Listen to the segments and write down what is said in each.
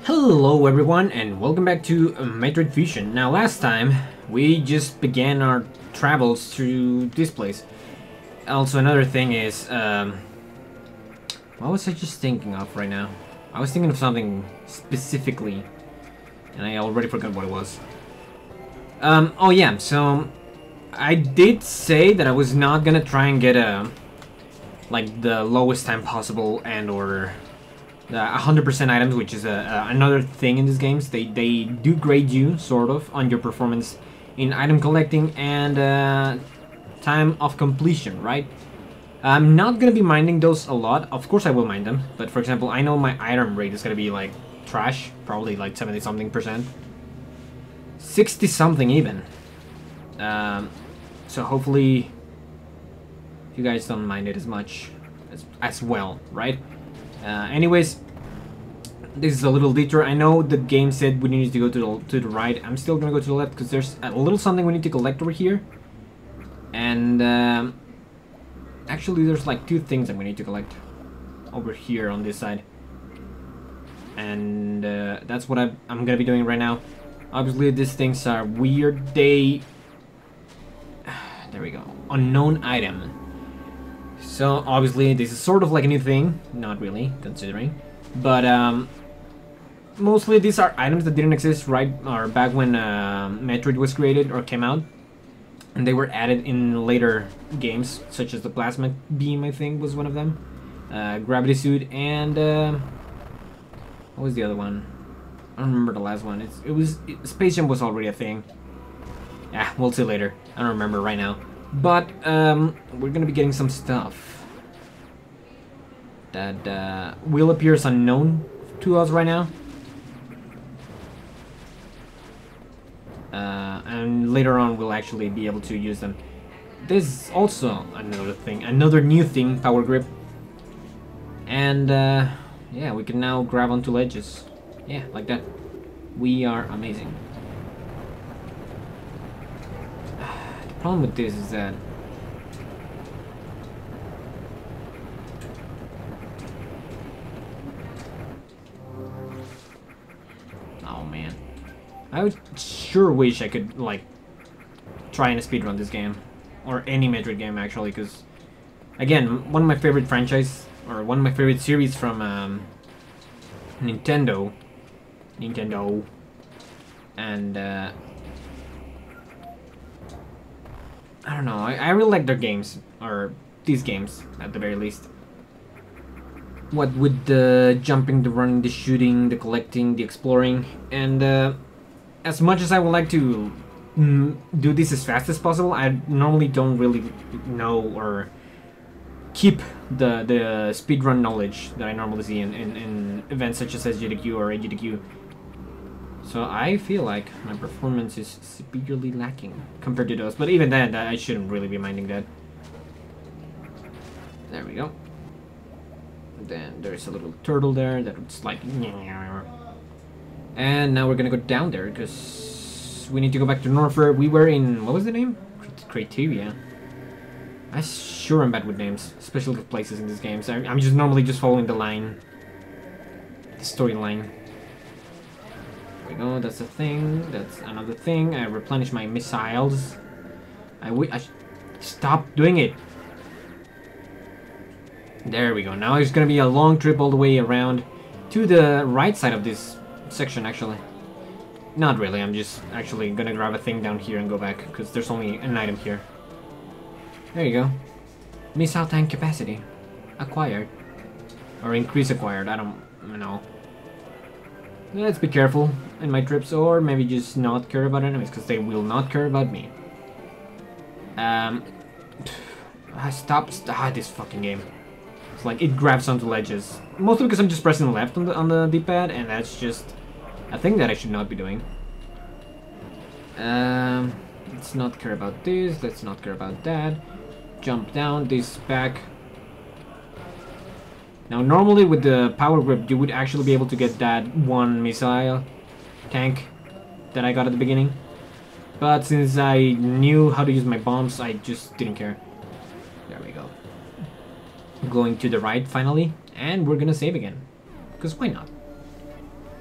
Hello everyone and welcome back to Metroid Fusion. Now last time we just began our travels through this place. Also another thing is, what was I just thinking of right now? I was thinking of something specifically and I already forgot what it was. Oh yeah, so I did say that I was not gonna try and get like the lowest time possible and or 100% items, which is another thing in these games. They do grade you, sort of, on your performance in item collecting and time of completion, right? I'm not gonna be minding those a lot. Of course I will mind them, but for example, I know my item rate is gonna be like trash, probably like 70-something%. 60-something even. So hopefully you guys don't mind it as much as well, right? Anyways, this is a little detour. I know the game said we need to go to the right. I'm still gonna go to the left because there's a little something we need to collect over here. And actually, there's like two things that we need to collect over here on this side. And that's what I'm gonna be doing right now. Obviously, these things are weird. There we go. Unknown item. So obviously this is sort of like a new thing, not really, considering, but mostly these are items that didn't exist right or back when Metroid was created or came out, and they were added in later games, such as the plasma beam, I think was one of them, gravity suit, and what was the other one? I don't remember the last one. Space Jam was already a thing. Yeah, we'll see later. I don't remember right now. But we're gonna be getting some stuff that will appear as unknown to us right now, and later on we'll actually be able to use them. This is also another thing, another new thing, power grip, and yeah, we can now grab onto ledges, yeah, like that. We are amazing. The problem with this is that oh man, I would sure wish I could like try and speedrun this game or any Metroid game actually, because again, one of my favorite franchise or one of my favorite series from Nintendo, and I don't know, I really like their games, or these games, at the very least. What with the jumping, the running, the shooting, the collecting, the exploring, and as much as I would like to do this as fast as possible, I normally don't really know or keep the speedrun knowledge that I normally see in events such as SGDQ or AGDQ. So I feel like my performance is severely lacking compared to those, but even then, I shouldn't really be minding that. There we go. Then there's a little turtle there that's like, and now we're gonna go down there because we need to go back to Norfair. We were in, what was the name? Criteria. I sure am bad with names, especially with places in these games. I'm just normally just following the line, the storyline. There we go, that's a thing, that's another thing. I replenish my missiles. I stop doing it. There we go, now it's gonna be a long trip all the way around to the right side of this section actually. Not really, I'm just actually gonna grab a thing down here and go back, because there's only an item here. There you go. Missile tank capacity. Acquired. Or increase acquired, I don't know. Let's be careful in my trips, or maybe just not care about enemies, because they will not care about me. Stop this fucking game. It's like it grabs onto ledges. Mostly because I'm just pressing left on the D-pad, and that's just a thing that I should not be doing. Let's not care about this, let's not care about that. Jump down, this back. Now normally with the power grip you would actually be able to get that one missile tank that I got at the beginning. But since I knew how to use my bombs, I just didn't care. There we go. Going to the right finally, and we're gonna save again. Because why not?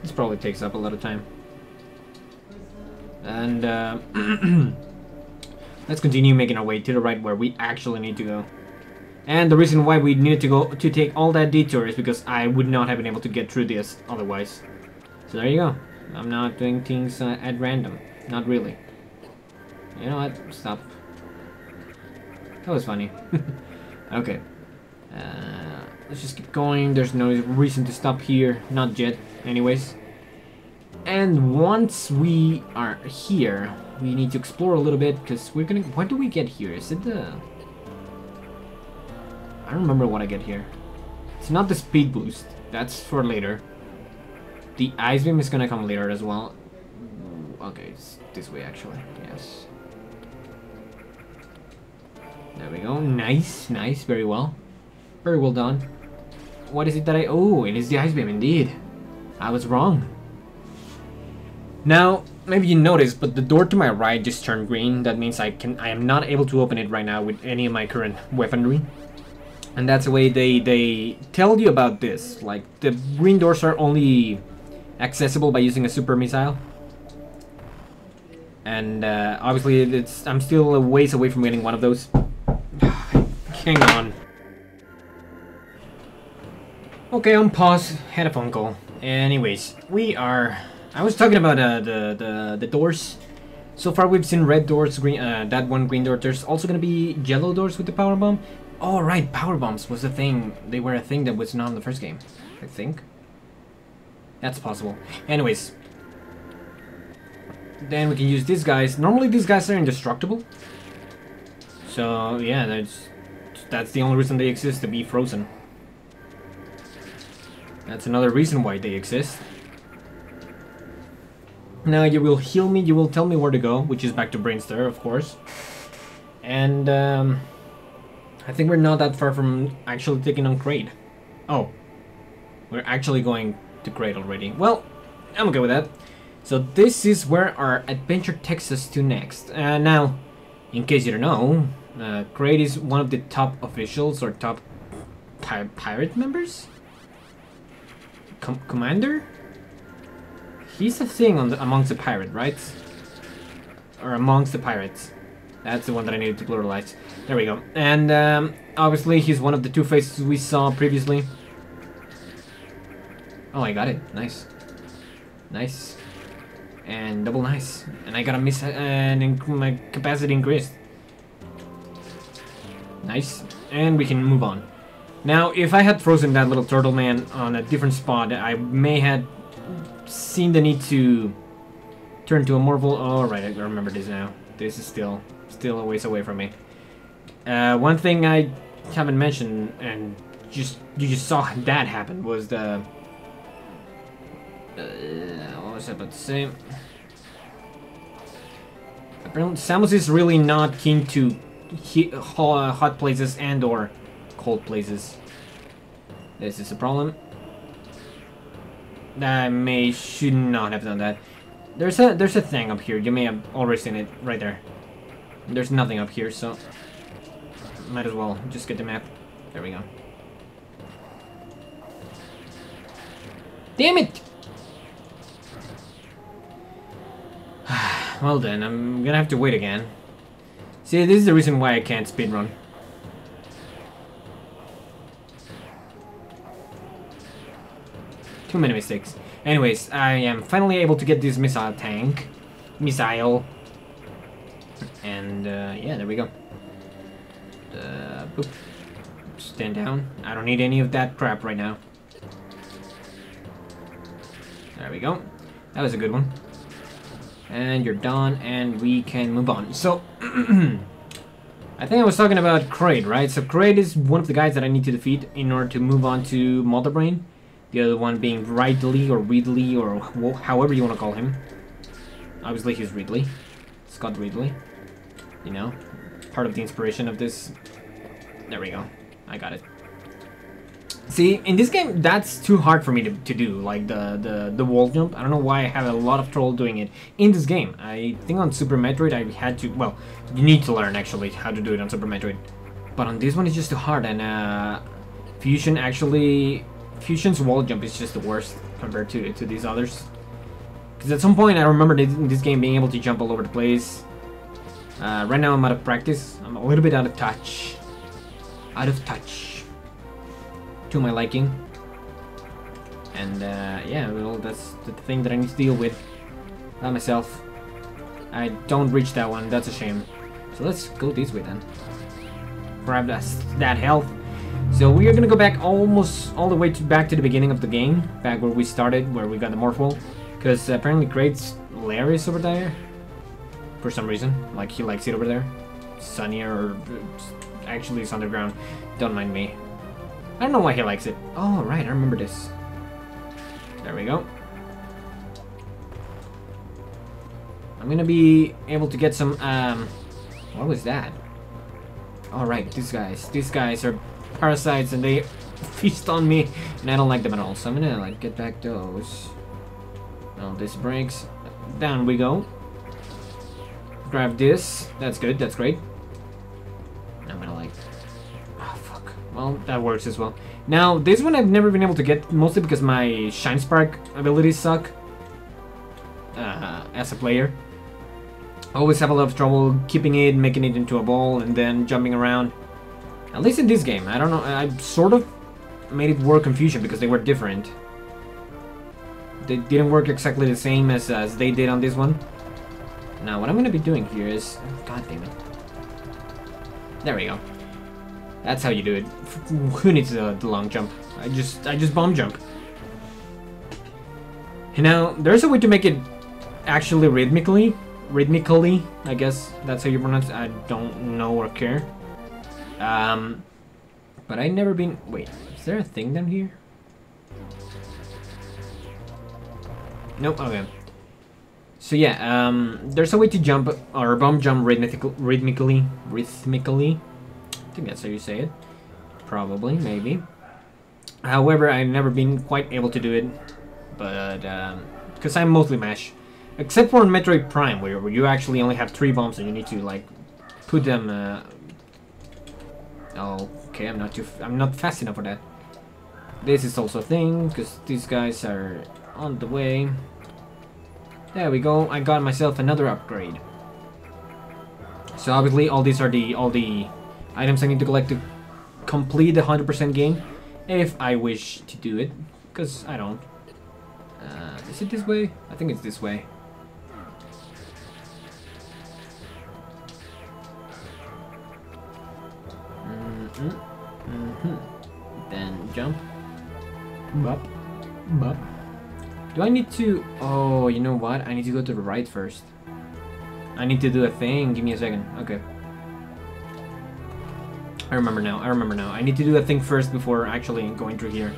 This probably takes up a lot of time. And let's continue making our way to the right where we actually need to go. And the reason why we needed to take all that detour is because I would not have been able to get through this otherwise. So there you go. I'm not doing things at random. Not really. You know what? Stop. That was funny. Okay. Let's just keep going. There's no reason to stop here. Not yet. Anyways. And once we are here, we need to explore a little bit because we're gonna... What do we get here? Is it the... I don't remember what I get here. It's not the speed boost. That's for later. The ice beam is gonna come later as well. Okay, it's this way actually. Yes. There we go. Nice, nice. Very well. Very well done. What is it that I... Oh, it is the ice beam indeed. I was wrong. Now, maybe you noticed, but the door to my right just turned green. That means I am not able to open it right now with any of my current weaponry. And that's the way they tell you about this. Like, the green doors are only accessible by using a super missile. And obviously I'm still a ways away from getting one of those. Hang on. Okay, on pause. Had a phone call. Anyways, we are... I was talking about the doors. So far we've seen red doors, green, that one green door. There's also gonna be yellow doors with the power bomb. Oh right, power bombs was a thing. They were a thing that was not in the first game, I think. That's possible. Anyways. Then we can use these guys. Normally these guys are indestructible. So yeah, that's the only reason they exist, to be frozen. That's another reason why they exist. Now you will heal me, you will tell me where to go, which is back to Brainstar, of course. And I think we're not that far from actually taking on Kraid. Oh, we're actually going to Kraid already. Well, I'm okay with that. So this is where our adventure takes us to next. Now, in case you don't know, Kraid is one of the top officials or top pirate members? Commander? He's a thing amongst the pirate, right? Or amongst the pirates. That's the one that I needed to pluralize. There we go. And obviously he's one of the two faces we saw previously. Oh, I got it. Nice. Nice. And double nice. And I got a miss and my capacity increased. Nice. And we can move on. Now, if I had frozen that little turtle man on a different spot, I may have seen the need to turn to a Marvel. Oh, right, I remember this now. This is still a ways away from me. One thing I haven't mentioned, and you just saw that happen, was the... what was I about to say? Apparently, Samus is really not keen to hot places and or cold places. This is a problem. I should not have done that. There's a thing up here. You may have already seen it right there. There's nothing up here, so might as well just get the map. There we go. Damn it! Well then, I'm gonna have to wait again. See, this is the reason why I can't speedrun. Too many mistakes. Anyways, I am finally able to get this missile tank. And, yeah, there we go. Boop. Stand down. I don't need any of that crap right now. There we go. That was a good one. And you're done, and we can move on. So, I think I was talking about Kraid, right? So Kraid is one of the guys that I need to defeat in order to move on to Mother Brain. The other one being Ridley or Ridley or however you want to call him. Obviously he's Ridley. Scott Ridley. You know, part of the inspiration of this. There we go. I got it. See, in this game, that's too hard for me to do, like the wall jump. I don't know why I have a lot of trouble doing it in this game. I think on Super Metroid I had to, well, you need to learn actually how to do it on Super Metroid. But on this one it's just too hard, and Fusion actually Fusion's wall jump is just the worst compared to these others. Because at some point I remember in this game being able to jump all over the place. Right now I'm out of practice. I'm a little bit out of touch. Out of touch. To my liking. And yeah, well, that's the thing that I need to deal with by myself. I don't reach that one, that's a shame. So let's go this way then. Grab that health. So we are gonna go back almost all the way back to the beginning of the game. Back where we started, where we got the Morphle. Because apparently Kraid's lair is over there. For some reason. Like he likes it over there. Sunnier or actually it's underground. Don't mind me. I don't know why he likes it. Oh, right, I remember this. There we go. I'm gonna be able to get some, what was that? Alright, these guys are parasites and they feast on me and I don't like them at all. So I'm gonna like get back those. Oh, this breaks. Down we go. Grab this. That's good, that's great. I'm gonna like, oh fuck. Well, that works as well. Now, this one I've never been able to get, mostly because my Shine Spark abilities suck. As a player. I always have a lot of trouble keeping it, making it into a ball, and then jumping around. At least in this game, I don't know, I sort of made it work on Fusion because they were different. They didn't work exactly the same as they did on this one. Now, what I'm gonna be doing here is... God damn it. There we go. That's how you do it. Who needs the long jump? I just bomb jump. And now, there's a way to make it actually rhythmically, I guess that's how you pronounce it. I don't know or care. But I never been... Wait, is there a thing down here? Nope, okay. So yeah, there's a way to jump or bomb jump rhythmically. I think that's how you say it. Probably, maybe. However, I've never been quite able to do it, but because I'm mostly mash, except for in Metroid Prime, where you actually only have 3 bombs and you need to like put them. Oh, okay, I'm not fast enough for that. This is also a thing because these guys are on the way. There we go. I got myself another upgrade. So obviously, all these are all the items I need to collect to complete the 100% game, if I wish to do it, because I don't. Is it this way? I think it's this way. Then jump. Bop. Bop. Do I need to... Oh, you know what? I need to go to the right first. I need to do a thing. Give me a second. Okay. I remember now. I need to do a thing first before actually going through here.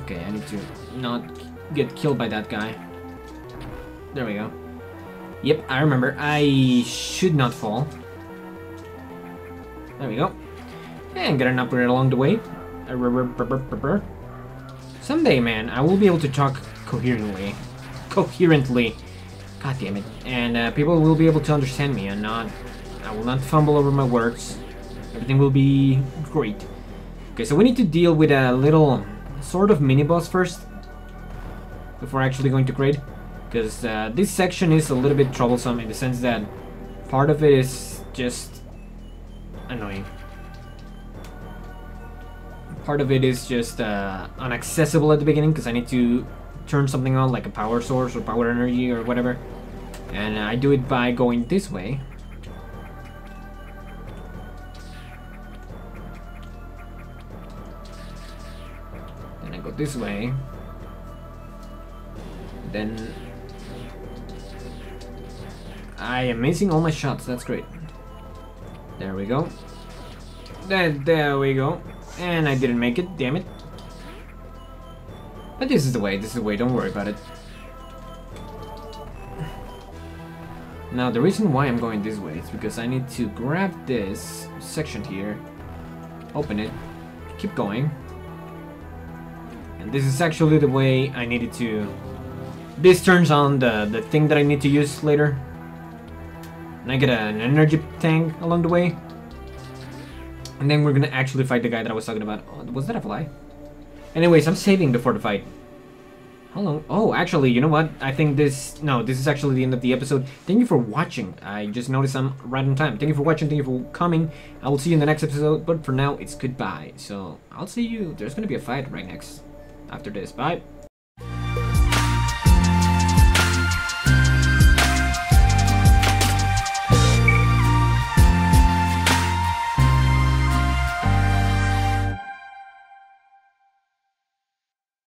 Okay, I need to not get killed by that guy. There we go. Yep, I remember. I should not fall. There we go. And get an upgrade along the way. Someday, man, I will be able to talk coherently. God damn it. And people will be able to understand me and I will not fumble over my words. Everything will be great. Okay, so we need to deal with a little sort of mini-boss first. Before actually going to Kraid. Because this section is a little bit troublesome in the sense that part of it is just annoying. Part of it is just inaccessible at the beginning because I need to turn something on like a power source or power energy or whatever. And I do it by going this way. Then I go this way. Then I am missing all my shots, that's great. There we go. There we go. And I didn't make it, damn it. But this is the way, don't worry about it. Now the reason why I'm going this way is because I need to grab this section here, open it, keep going. And this is actually the way I needed to... This turns on the thing that I need to use later. And I get an energy tank along the way. And then we're gonna actually fight the guy that I was talking about. Oh, was that a fly? Anyways, I'm saving before the fight. How long? Oh, actually, you know what? I think this is actually the end of the episode. Thank you for watching. I just noticed I'm right on time. Thank you for watching. Thank you for coming. I will see you in the next episode. But for now, it's goodbye. So I'll see you. There's gonna be a fight right next after this. Bye.